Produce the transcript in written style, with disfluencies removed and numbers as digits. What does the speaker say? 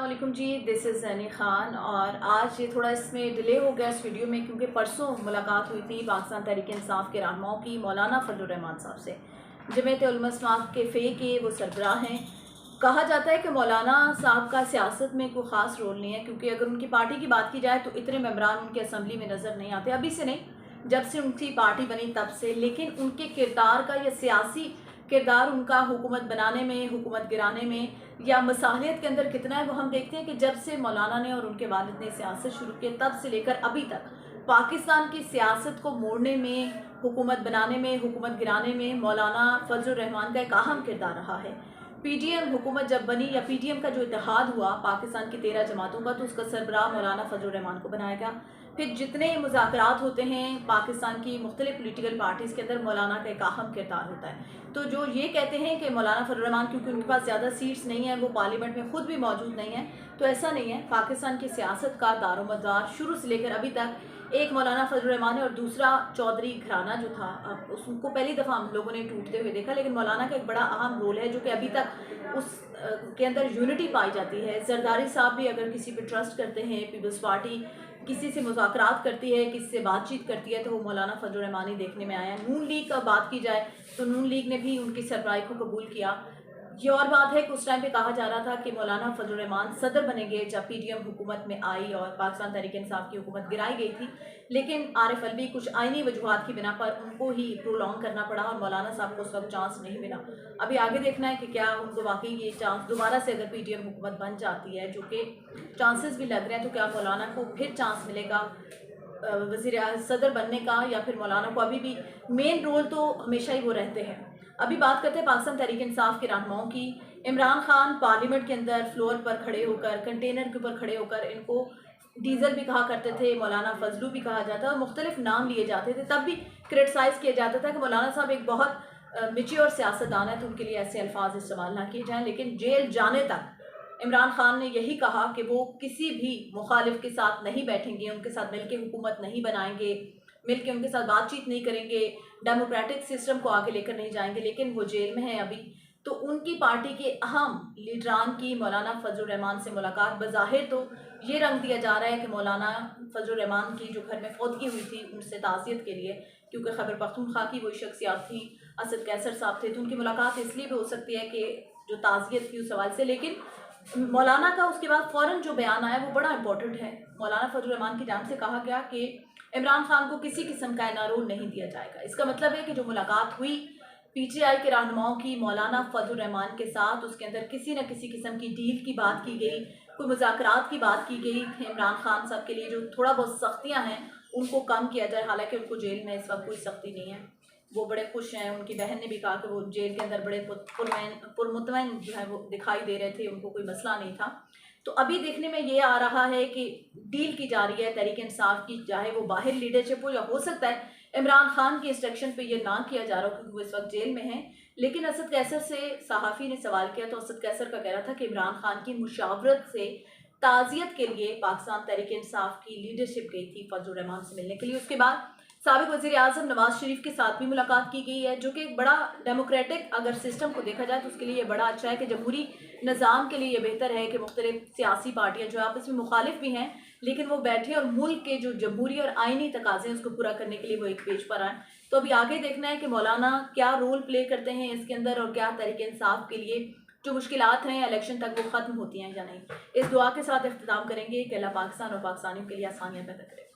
वालेकुम जी, this is ज़नी Khan. और आज ये थोड़ा इसमें डिले हो गया इस वीडियो में, क्योंकि परसों मुलाकात हुई थी पाकिस्तान तहरीक इंसाफ के रहनुमाओं की मौलाना फजल रहमान साहब से। जमीयत उलमा इस्लाम के फ़े के वो सरबराह हैं। कहा जाता है कि मौलाना साहब का सियासत में कोई ख़ास रोल नहीं है, क्योंकि अगर उनकी पार्टी की बात की जाए तो इतने मेम्बरान उनके असम्बली में नज़र नहीं आते, अभी से नहीं, जब से उनकी पार्टी बनी तब से। लेकिन उनके किरदार का या सियासी किरदार उनका हुकूमत बनाने में, हुकूमत गिराने में या मसालियत के अंदर कितना है, वो हम देखते हैं कि जब से मौलाना ने और उनके वालिद ने सियासत शुरू की तब से लेकर अभी तक पाकिस्तान की सियासत को मोड़ने में, हुकूमत बनाने में, हुकूमत गिराने में मौलाना फजल रहमान का एक अहम किरदार रहा है। पीटीएम हुकूमत जब बनी, या पीटीएम का जो इत्तेहाद हुआ पाकिस्तान की 13 जमातों का, तो उसका सरबराह मौलाना फजल रहमान को बनाया गया। फिर जितने मुज़ाकरात होते हैं पाकिस्तान की मुख्तलिफ पोलिटिकल पार्टीज़ के अंदर, मौलाना का एक अहम किरदार होता है। तो जो ये कहते हैं कि मौलाना फजल रहमान, क्योंकि उनके पास ज़्यादा सीट्स नहीं है, वो पार्लियामेंट में ख़ुद भी मौजूद नहीं है, तो ऐसा नहीं है। पाकिस्तान की सियासत का दारोमदार शुरू से लेकर अभी तक एक मौलाना फजल रहमान है, और दूसरा चौधरी घराना जो था, उसको पहली दफ़ा हम लोगों ने टूटते हुए देखा। लेकिन मौलाना का एक बड़ा अहम रोल है, जो कि अभी तक उस के अंदर यूनिटी पाई जाती है। जरदारी साहब भी अगर किसी पे ट्रस्ट करते हैं, पीपल्स पार्टी किसी से मुज़ाकरात करती है, किसी से बातचीत करती है, तो वो मौलाना फजल रहमान ही देखने में आया। नून लीग का बात की जाए तो नून लीग ने भी उनकी सरबराही को कबूल किया। ये और बात है कि उस टाइम पे कहा जा रहा था कि मौलाना फजल रहमान सदर बनेंगे जब पीटीएम हुकूमत में आई और पाकिस्तान तहरीक इंसाफ की हुकूमत गिराई गई थी। लेकिन आरिफ अलवी कुछ आइनी वजूहात की बिना पर उनको ही प्रोलॉन्ग करना पड़ा और मौलाना साहब को उस वक्त चांस नहीं मिला। अभी आगे देखना है कि क्या उनको वाकई ये चांस दोबारा से, अगर पीटीएम हुकूमत बन जाती है, जो कि चांसेस भी लग रहे हैं, तो क्या मौलाना को फिर चांस मिलेगा वज़ीर सदर बनने का, या फिर मौलाना को अभी भी मेन रोल तो हमेशा ही वो रहते हैं। अभी बात करते हैं पाकिस्तान तहरीक इंसाफ के रहनुमाओं की। इमरान खान पार्लियामेंट के अंदर फ्लोर पर खड़े होकर, कंटेनर के ऊपर खड़े होकर इनको डीजल भी कहा करते थे, मौलाना फजलू भी कहा जाता, और मुख्तलिफ नाम लिए जाते थे। तब भी क्रिटिसाइज़ किया जाता था कि मौलाना साहब एक बहुत मैच्योर सियासतदान है, तो उनके लिए ऐसे अल्फाज इस्तेमाल ना किए जाएँ। लेकिन जेल जाने तक इमरान खान ने यही कहा कि वो किसी भी मुखालिफ के साथ नहीं बैठेंगे, उनके साथ मिलकर हुकूमत नहीं बनाएंगे, मिलकर उनके साथ बातचीत नहीं करेंगे, डेमोक्रेटिक सिस्टम को आगे लेकर नहीं जाएंगे। लेकिन वो जेल में है अभी। तो उनकी पार्टी के अहम लीडरान की मौलाना फजल रहमान से मुलाकात, बज़ाहिर तो ये रंग दिया जा रहा है कि मौलाना फजल रहमान की जो घर में फौतगी हुई थी उनसे ताज़ियत के लिए, क्योंकि खैबर पख्तूनख्वा की वही शख्सियात थी, असद कैसर साहब थे, तो उनकी मुलाकात इसलिए भी हो सकती है कि जो ताज़ियत की उस सवाल से। लेकिन मौलाना का उसके बाद फ़ौरन जो बयान आया वो बड़ा इंपॉर्टेंट है। मौलाना फजल रहमान की जानिब से कहा गया कि इमरान खान को किसी किस्म का एनआरओ नहीं दिया जाएगा। इसका मतलब है कि जो मुलाकात हुई पीटीआई के रहनुमाओं की मौलाना फजल रहमान के साथ, उसके अंदर किसी न किसी किस्म की डील की बात की गई, कोई मुज़ाकरात की बात की गई। इमरान खान साहब के लिए जो थोड़ा बहुत सख्तियाँ हैं उनको कम किया जाए, हालांकि उनको जेल में इस वक्त कोई सख्ती नहीं है, वो बड़े खुश हैं। उनकी बहन ने भी कहा कि वो जेल के अंदर बड़े पुरमुतमईन जो है वो दिखाई दे रहे थे, उनको कोई मसला नहीं था। तो अभी देखने में ये आ रहा है कि डील की जा रही है तहरीक इंसाफ की, चाहे वो बाहर लीडरशिप हो, या हो सकता है इमरान खान की इंस्ट्रक्शन पे ये ना किया जा रहा हो क्योंकि वो इस वक्त जेल में है। लेकिन असद कैसर से सहाफ़ी ने सवाल किया, तो असद कैसर का कहना था कि इमरान खान की मुशावरत से ताज़ियत के लिए पाकिस्तान तहरीक इंसाफ की लीडरशिप गई थी फजल रहमान से मिलने के लिए। उसके बाद साबिक़ वज़ीर आज़म नवाज शरीफ के साथ भी मुलाकात की गई है, जो कि एक बड़ा डेमोक्रेटिक अगर सिस्टम को देखा जाए तो उसके लिए ये बड़ा अच्छा है कि जमहूरी निज़ाम के लिए ये बेहतर है कि मुख्तलिफ सियासी पार्टियाँ जो आपस में मुखालिफ भी हैं, लेकिन वो बैठे और मुल्क के जो जमहूरी और आइनी तकाज़े हैं उसको पूरा करने के लिए वो एक पेज पर आए। तो अभी आगे देखना है कि मौलाना क्या रोल प्ले करते हैं इसके अंदर, और क्या तहरीक इंसाफ के लिए जो मुश्किलात हैं इलेक्शन तक वो ख़त्म होती हैं या नहीं। इस दुआ के साथ इख्तिताम करेंगे कि अल्लाह पाकिस्तान और पाकिस्तानियों के लिए आसानियाँ पैदा करें।